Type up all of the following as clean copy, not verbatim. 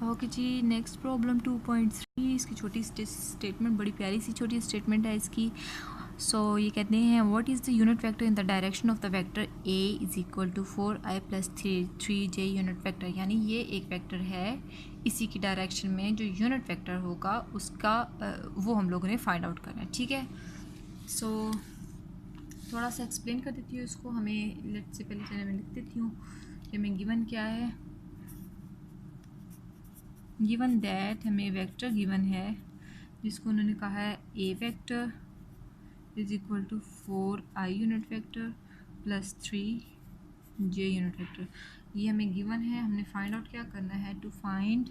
Okay जी, next problem 2.3। इसकी छोटी statement, बड़ी प्यारी सी छोटी स्टेटमेंट है इसकी। सो ये कहते हैं what is the unit vector in the direction of the vector A is equal to 4i + 3j unit vector. यानी ये एक वेक्टर है, इसी की डायरेक्शन में जो यूनिट वेक्टर होगा उसका वो हम लोगों ने फाइंड आउट करना है। ठीक है, सो थोड़ा सा एक्सप्लेन कर देती हूँ इसको। हमें लेट से पहले चलिए मैं लिख देती हूँ कि हमें गिवन क्या है। गिवन दैट, हमें वेक्टर गिवन है जिसको उन्होंने कहा है a vector is equal to 4i unit vector plus 3j unit vector. ये हमें गिवन है, हमने फाइंड आउट क्या करना है, टू फाइंड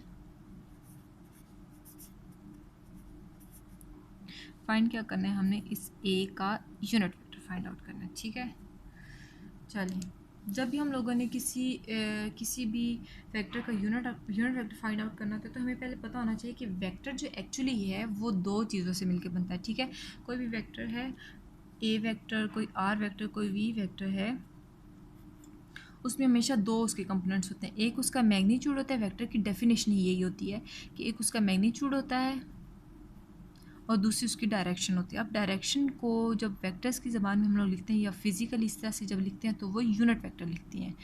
क्या करना है, हमने इस ए का यूनिट वेक्टर फाइंड आउट करना है। ठीक है, चलिए, जब भी हम लोगों ने किसी भी वेक्टर का यूनिट वेक्टर फाइंड आउट करना होता है तो हमें पहले पता होना चाहिए कि वेक्टर जो एक्चुअली है वो दो चीज़ों से मिलकर बनता है। ठीक है, कोई भी वेक्टर है, ए वेक्टर, कोई आर वेक्टर, कोई वी वेक्टर है, उसमें हमेशा दो उसके कंपोनेंट्स होते हैं। एक उसका मैग्नीट्यूड होता है, वेक्टर की डेफिनेशन ही यही होती है कि एक उसका मैग्नीट्यूड होता है और दूसरी उसकी डायरेक्शन होती है। अब डायरेक्शन को जब वेक्टर्स की ज़बान में हम लोग लिखते हैं या फिजिकली इस तरह से जब लिखते हैं तो वो यूनिट वेक्टर लिखते हैं,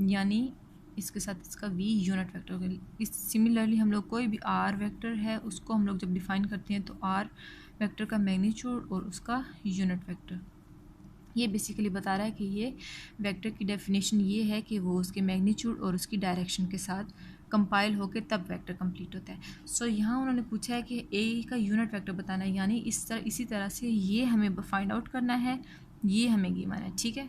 यानी इसके साथ इसका वी यूनिट वेक्टर होगा। इस सिमिलरली हम लोग कोई भी आर वेक्टर है उसको हम लोग जब डिफाइन करते हैं तो आर वेक्टर का मैग्नीट्यूड और उसका यूनिट वेक्टर, ये बेसिकली बता रहा है कि ये वेक्टर की डेफिनेशन ये है कि वो उसके मैग्नीट्यूड और उसकी डायरेक्शन के साथ कंपाइल होकर तब वेक्टर कंप्लीट होता है। सो यहाँ उन्होंने पूछा है कि ए का यूनिट वेक्टर बताना है, यानी इसी तरह से ये हमें फाइंड आउट करना है, ये हमें गिवन है। ठीक है,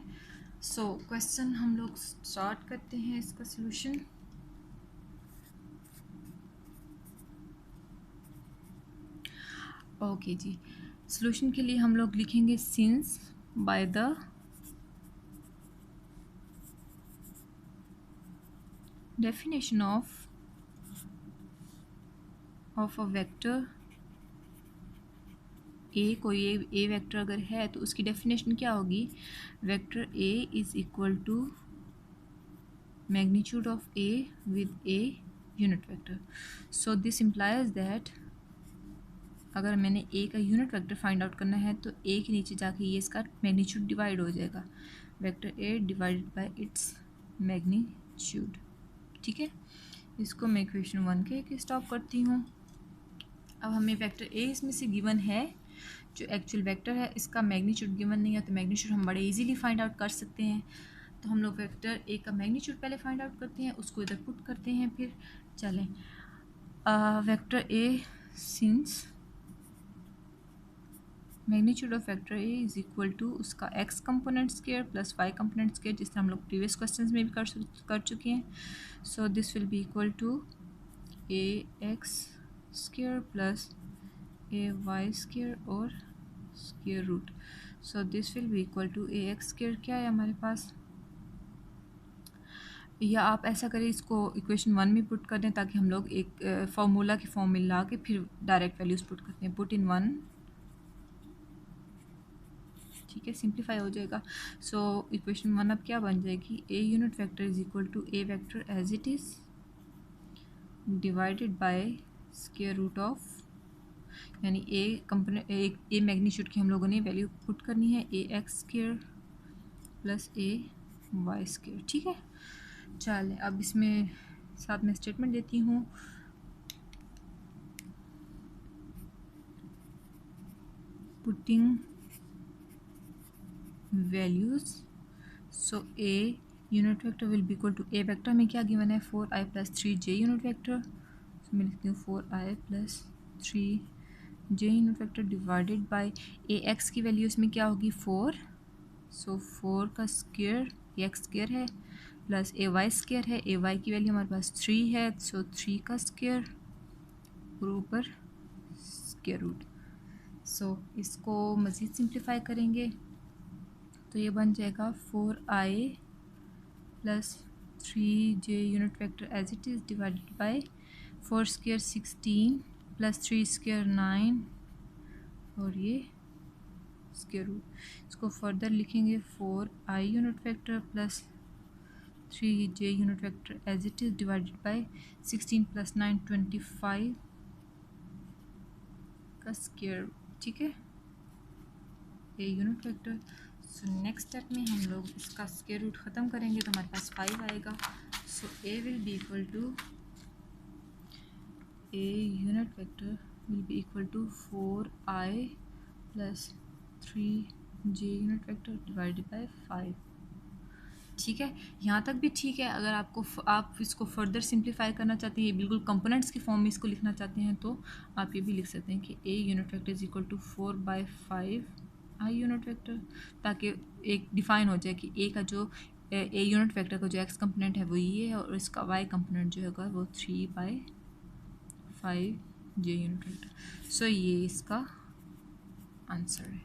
सो क्वेश्चन हम लोग स्टार्ट करते हैं इसका सोल्यूशन। ओके जी, सोल्यूशन के लिए हम लोग लिखेंगे since by the definition of a vector ए, कोई ए वेक्टर अगर है तो उसकी डेफिनेशन क्या होगी, vector A is equal to magnitude of A with a unit vector. So this implies that अगर मैंने ए का यूनिट वेक्टर फाइंड आउट करना है तो ए के नीचे जाके ये इसका मैग्नीट्यूड डिवाइड हो जाएगा, vector A divided by its magnitude. ठीक है, इसको मैं इक्वेशन 1 के स्टॉप करती हूँ। अब हमें वेक्टर ए इसमें से गिवन है, जो एक्चुअल वेक्टर है इसका मैग्नीट्यूड गिवन नहीं है, तो मैग्नीट्यूड हम बड़े इजीली फाइंड आउट कर सकते हैं। तो हम लोग वेक्टर ए का मैग्नीट्यूड पहले फाइंड आउट करते हैं, उसको इधर पुट करते हैं। फिर चलें, vector a since magnitude of vector A is equal to उसका x component square plus y component square, जिस तरह हम लोग प्रीवियस क्वेश्चंस में भी कर चुके हैं। So this will be equal to a x square plus a y square और square root. So this will be equal to a x square, क्या है हमारे पास, या आप ऐसा करें इसको इक्वेशन 1 में पुट कर दें ताकि हम लोग एक फार्मूला की फॉर्म में ला के फिर डायरेक्ट वैल्यूज पुट करते हैं, पुट इन 1। ठीक है, सिंप्लीफाई हो जाएगा। सो इक्वेशन 1 अब क्या बन जाएगी, a unit vector is equal to A vector as it is divided by square root of, यानी ए कंपोनेंट ए मैग्नीट्यूड की हम लोगों ने वैल्यू पुट करनी है, ए x square plus a y square. ठीक है, चलें अब इसमें साथ में स्टेटमेंट देती हूँ। Putting values, so A unit vector will be equal to A vector में क्या गिवन है, 4i + 3j यूनिट वेक्टर। मैं लिखती हूँ 4i + 3j unit vector divided bye ए एक्स की वैल्यू इसमें क्या होगी 4, सो 4 का स्क्वायर ए एक्स स्क्वायर है प्लस ए वाई स्क्वायर है, ए वाई की वैल्यू हमारे पास 3 है, सो 3 का स्क्वायर और ऊपर स्क्वायर रूट। सो इसको मज़ीद सिंप्लीफाई करेंगे तो ये बन जाएगा 4i + 3j unit vector as it is divided by 4 square 16 plus 3 square 9 और ये स्क्वायर रूट। इसको फर्दर लिखेंगे 4i unit vector plus 3j unit vector as it is divided by 16 + 9 25 का स्क्वायर, ठीक है, a unit vector. So next step में हम लोग इसका स्क्वायर रूट ख़त्म करेंगे तो हमारे पास 5 आएगा। So a will be equal to a unit vector will be equal to 4i + 3j unit vector divided by 5। ठीक है, यहाँ तक भी ठीक है। अगर आप इसको फर्दर सिंप्लीफाई करना चाहते हैं, ये बिल्कुल कंपोनेंट्स की फॉर्म में इसको लिखना चाहते हैं, तो आप ये भी लिख सकते हैं कि a unit vector is equal to 4/5 i unit vector, ताकि एक डिफाइन हो जाए कि ए का जो ए यूनिट वेक्टर का जो एक्स कंपोनेंट है वो ये है और इसका वाई कंपोनेंट जो होगा वो 3/5 जे यूनिट वेक्टर। सो ये इसका आंसर है।